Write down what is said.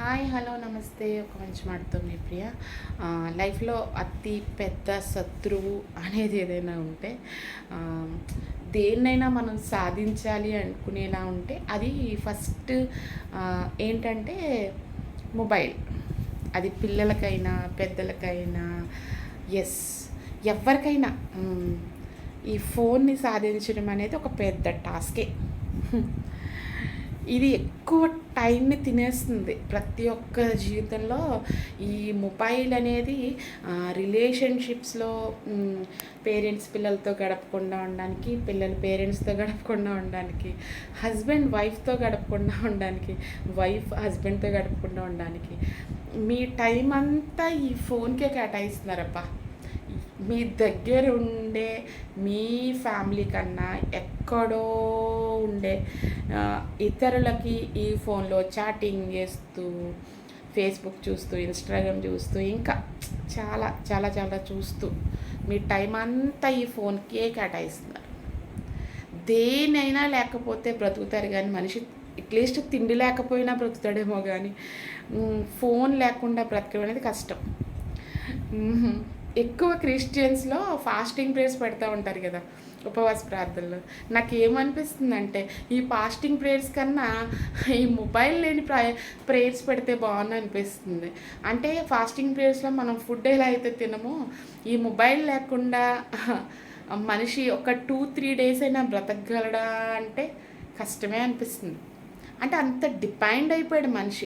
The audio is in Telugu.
హాయ్ హలో నమస్తే. ఒక మంచి మాటతో మీ ప్రియ. లైఫ్లో అతి పెద్ద శత్రువు అనేది ఏదైనా ఉంటే దేన్నైనా మనం సాధించాలి అనుకునేలా ఉంటే అది ఫస్ట్ ఏంటంటే మొబైల్. అది పిల్లలకైనా పెద్దలకైనా ఎస్ ఎవరికైనా ఈ ఫోన్ని సాధించడం అనేది ఒక పెద్ద టాస్కే. ఇది ఎక్కువ టైంని తినేస్తుంది ప్రతి ఒక్క జీవితంలో. ఈ మొబైల్ అనేది రిలేషన్షిప్స్లో పేరెంట్స్ పిల్లలతో గడపకుండా ఉండడానికి, పిల్లలు పేరెంట్స్తో గడపకుండా ఉండడానికి, హస్బెండ్ వైఫ్తో గడపకుండా ఉండడానికి, వైఫ్ హస్బెండ్తో గడపకుండా ఉండడానికి మీ టైం అంతా ఈ ఫోన్కే కేటాయిస్తున్నారప్ప. మీ దగ్గర ఉండే మీ ఫ్యామిలీ కన్నా ఎక్కడో ఉండే ఇతరులకి ఈ ఫోన్లో చాటింగ్ చేస్తూ, ఫేస్బుక్ చూస్తూ, ఇన్స్టాగ్రామ్ చూస్తూ, ఇంకా చాలా చాలా చాలా చూస్తూ మీ టైం అంతా ఈ ఫోన్కే కేటాయిస్తున్నారు. దేనైనా లేకపోతే బ్రతుకుతారు కానీ మనిషి అట్లీస్ట్ తిండి లేకపోయినా బ్రతుకుతాడేమో కానీ ఫోన్ లేకుండా బ్రతకడం అనేది కష్టం. ఎక్కువ క్రిస్టియన్స్లో ఫాస్టింగ్ ప్రేయర్స్ పెడతా ఉంటారు కదా, ఉపవాస ప్రార్థనలు. నాకేమనిపిస్తుందంటే ఈ ఫాస్టింగ్ ప్రేయర్స్ కన్నా ఈ మొబైల్ లేని ప్రేయర్స్ పెడితే బాగుంది అనిపిస్తుంది. అంటే ఫాస్టింగ్ ప్రేయర్స్లో మనం ఫుడ్ ఎలా అయితే తినమో ఈ మొబైల్ లేకుండా మనిషి ఒక 2-3 డేస్ అయినా బ్రతకగలడా అంటే కష్టమే అనిపిస్తుంది. అంటే అంత డిపెండ్ అయిపోయాడు మనిషి.